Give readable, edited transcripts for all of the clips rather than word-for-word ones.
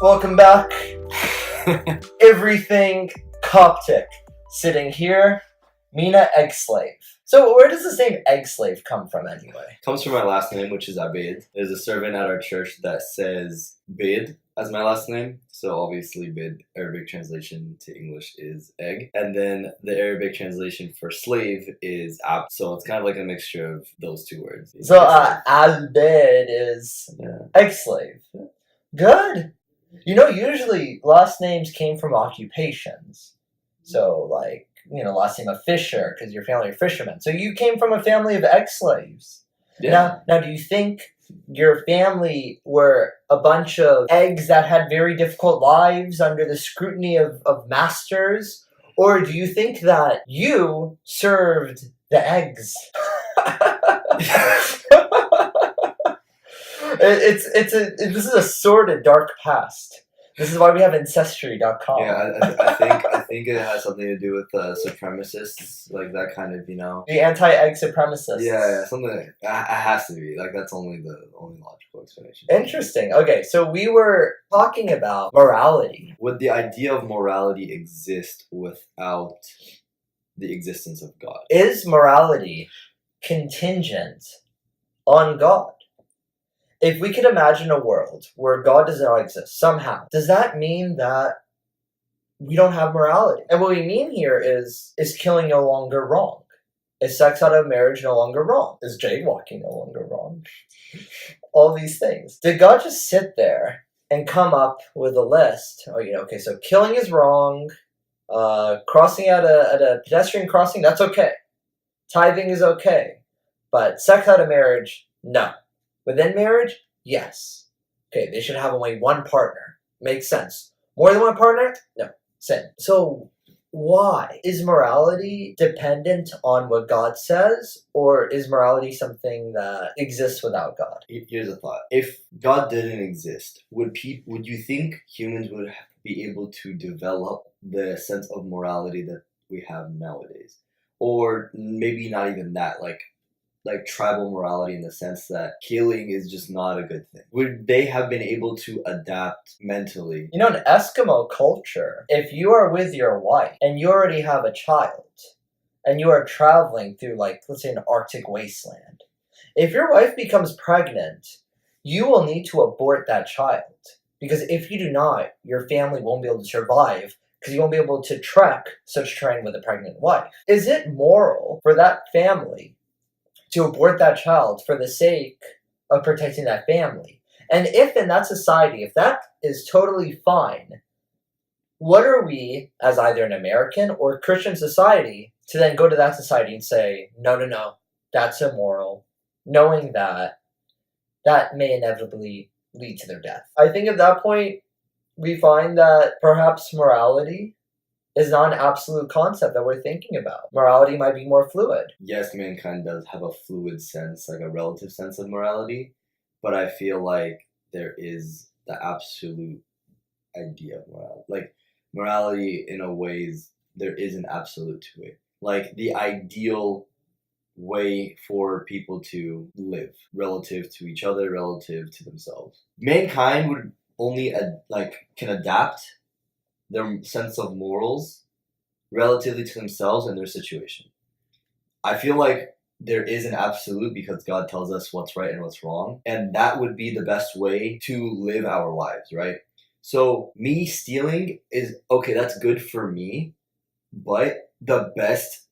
Welcome back. Everything Coptic. Sitting here, Mina Egg Slave. So where does this name Egg Slave come from anyway? Comes from my last name, which is Abid. There's a servant at our church that says Bid as my last name. So obviously Bid, Arabic translation to English is egg. And then the Arabic translation for slave is Ab. So it's kind of like a mixture of those two words. So Abid is Egg Slave. Good. Usually last names came from occupations. So last name of Fisher, because your family are fishermen. So you came from a family of egg slaves. Yeah. Now, do you think your family were a bunch of eggs that had very difficult lives under the scrutiny of masters? Or do you think that you served the eggs? This is a sordid, dark past. This is why we have Ancestry.com. Yeah, I think it has something to do with supremacists, like that kind of, The anti-egg supremacists. Yeah, something it has to be. Like that's only the only logical explanation. Interesting. Okay, so we were talking about morality. Would the idea of morality exist without the existence of God? Is morality contingent on God? If we could imagine a world where God does not exist somehow, does that mean that we don't have morality? And what we mean here is killing no longer wrong? Is sex out of marriage no longer wrong? Is jaywalking no longer wrong? All these things. Did God just sit there and come up with a list? Okay, so killing is wrong. Crossing at a pedestrian crossing, that's okay. Tithing is okay. But sex out of marriage, no. Within marriage, yes. Okay, they should have only one partner. Makes sense. More than one partner? No. Sin. So why? Is morality dependent on what God says, or is morality something that exists without God? Here's a thought. If God didn't exist, would you think humans would be able to develop the sense of morality that we have nowadays? Or maybe not even that, like tribal morality in the sense that killing is just not a good thing. Would they have been able to adapt mentally? In Eskimo culture, if you are with your wife and you already have a child and you are traveling through, let's say, an Arctic wasteland, if your wife becomes pregnant, you will need to abort that child. Because if you do not, your family won't be able to survive because you won't be able to trek such terrain with a pregnant wife. Is it moral for that family to abort that child for the sake of protecting that family? And if in that society, if that is totally fine, what are we, as either an American or Christian society, to then go to that society and say, no, that's immoral, knowing that that may inevitably lead to their death? I think at that point, we find that perhaps morality is not an absolute concept that we're thinking about. Morality might be more fluid. Yes, mankind does have a fluid sense, like a relative sense of morality, but I feel like there is the absolute idea of morality. Like, morality, in a ways, there is an absolute to it. Like, the ideal way for people to live, relative to each other, relative to themselves. Mankind would only, can adapt their sense of morals relatively to themselves and their situation. I feel like there is an absolute because God tells us what's right and what's wrong, and that would be the best way to live our lives, right? So me stealing is okay, that's good for me, but the best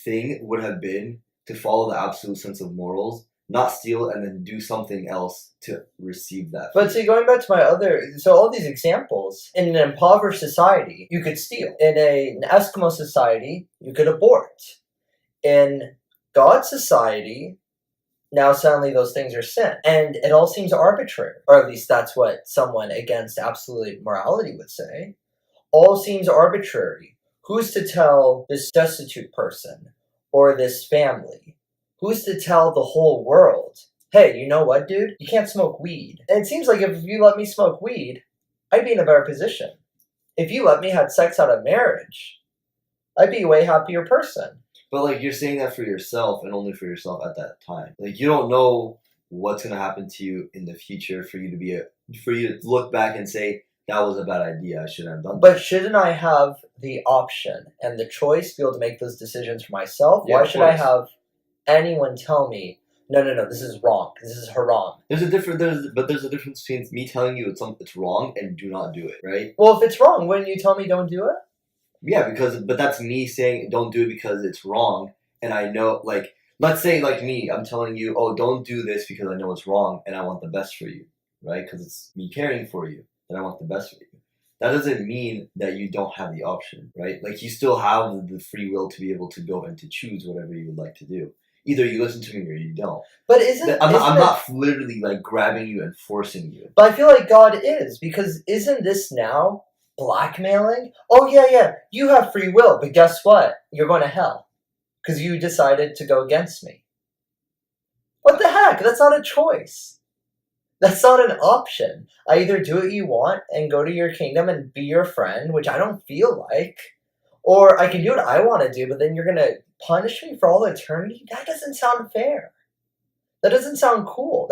thing would have been to follow the absolute sense of morals, not steal and then do something else to receive that. But see, going back to all these examples, in an impoverished society, you could steal. In an Eskimo society, you could abort. In God's society, now suddenly those things are sin. And it all seems arbitrary. Or at least that's what someone against absolute morality would say. All seems arbitrary. Who's to tell this destitute person or this family? Who's to tell the whole world, hey, you know what, dude? You can't smoke weed. And it seems like if you let me smoke weed, I'd be in a better position. If you let me have sex out of marriage, I'd be a way happier person. But you're saying that for yourself and only for yourself at that time. You don't know what's gonna happen to you in the future for you to look back and say, that was a bad idea. I shouldn't have done that. But shouldn't I have the option and the choice to be able to make those decisions for myself? Yeah, Why of should I course. have anyone tell me, no, this is wrong. This is haram. There's a difference between me telling you it's wrong and do not do it, right? Well, if it's wrong, wouldn't you tell me don't do it? Yeah, but that's me saying don't do it because it's wrong, and I know, like, let's say, like me, I'm telling you, oh, don't do this because I know it's wrong and I want the best for you, right? Because it's me caring for you and I want the best for you. That doesn't mean that you don't have the option, right? Like, you still have the free will to be able to go and to choose whatever you would like to do. Either you listen to me or you don't. But I'm not literally like grabbing you and forcing you. But I feel like God is, because isn't this now blackmailing? Oh yeah, you have free will, but guess what? You're going to hell because you decided to go against me. What the heck? That's not a choice. That's not an option. I either do what you want and go to your kingdom and be your friend, which I don't feel like, or I can do what I want to do, but then you're going to punish me for all eternity? That doesn't sound fair. That doesn't sound cool.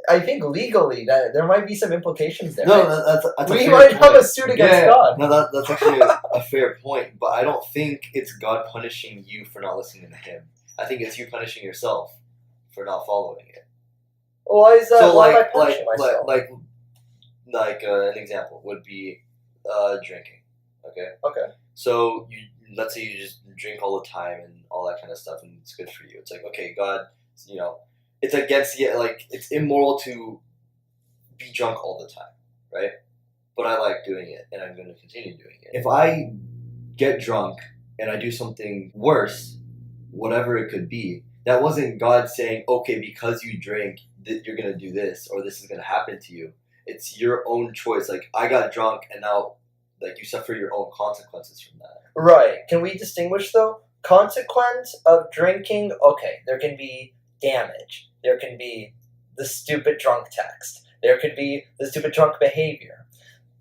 I think legally that there might be some implications there. No, right? that's we might have a suit against God. No, that's actually a fair point. But I don't think it's God punishing you for not listening to Him. I think it's you punishing yourself for not following it. Why is that? So, why am I punishing myself? Like an example would be drinking. Okay. Okay. So let's say you just drink all the time and all that kind of stuff, and it's good for you. It's like, okay, God, it's against it's immoral to be drunk all the time, right? But I like doing it, and I'm going to continue doing it. If I get drunk and I do something worse, whatever it could be, that wasn't God saying, okay, because you drink, you're going to do this, or this is going to happen to you. It's your own choice. Like, I got drunk, and now, like, you suffer your own consequences from that. Right. Can we distinguish, though? Consequence of drinking, okay, there can be damage. There can be the stupid drunk text. There could be the stupid drunk behavior.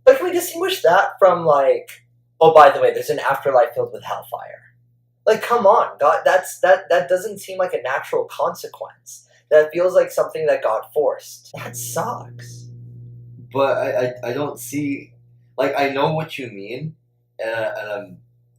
But can we distinguish that from, like, oh, by the way, there's an afterlife filled with hellfire? Like, come on, God, that doesn't seem like a natural consequence. That feels like something that God forced. That sucks. But I don't see, like, I know what you mean, and I'm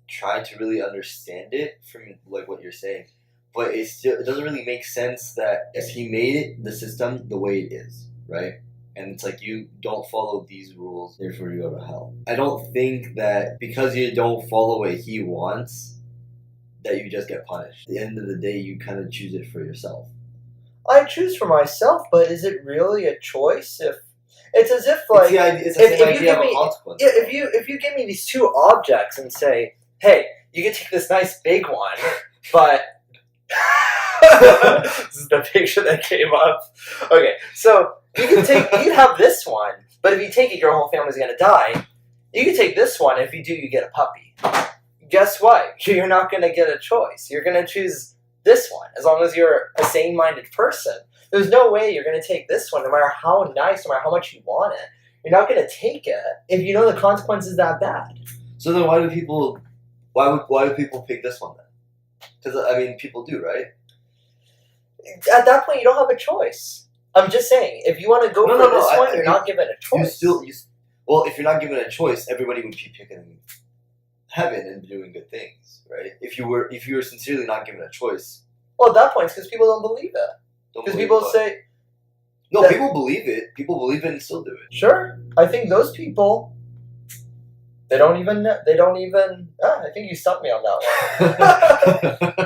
trying to really understand it from, like, what you're saying. But it doesn't really make sense that as He made the system the way it is, right? And it's like, you don't follow these rules, therefore you go to hell. I don't think that because you don't follow what He wants, that you just get punished. At the end of the day, you kind of choose it for yourself. I choose for myself, but is it really a choice? If it's as if, like, it's the same idea of a consequence. Yeah, if you give me these two objects and say, hey, you can take this nice big one, but this is the picture that came up. Okay, so you can have this one, but if you take it, your whole family's gonna die. You can take this one. If you do, you get a puppy. Guess what? You're not gonna get a choice. You're gonna choose this one as long as you're a sane-minded person. There's no way you're gonna take this one, no matter how nice, no matter how much you want it. You're not gonna take it if you know the consequence is that bad. So then, why do people pick this one then? Because, I mean, people do, right? At that point, you don't have a choice. I'm just saying, if you want to go for this one, you're not given a choice. Well, if you're not given a choice, everybody would be picking heaven and doing good things, right? If you were sincerely not given a choice. Well, at that point, it's because people don't believe it. Because people say... No, people believe it. People believe it and still do it. Sure. I think those people... They don't even... I think you stumped me on that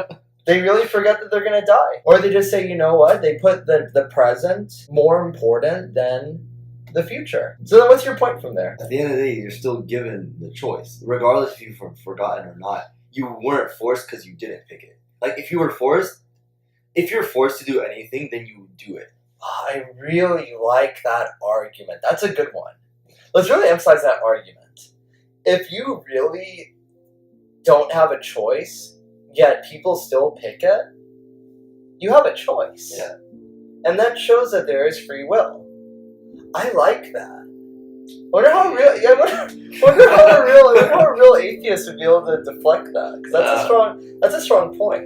one. They really forget that they're going to die. Or they just say, you know what? They put the present more important than the future. So then what's your point from there? At the end of the day, you're still given the choice. Regardless if you've forgotten or not. You weren't forced because you didn't pick it. Like, if you're forced to do anything, then you do it. I really like that argument. That's a good one. Let's really emphasize that argument. If you really don't have a choice, yet people still pick it, you have a choice. Yeah. And that shows that there is free will. I like that. I wonder how a real atheist would be able to deflect that. Because that's a strong point.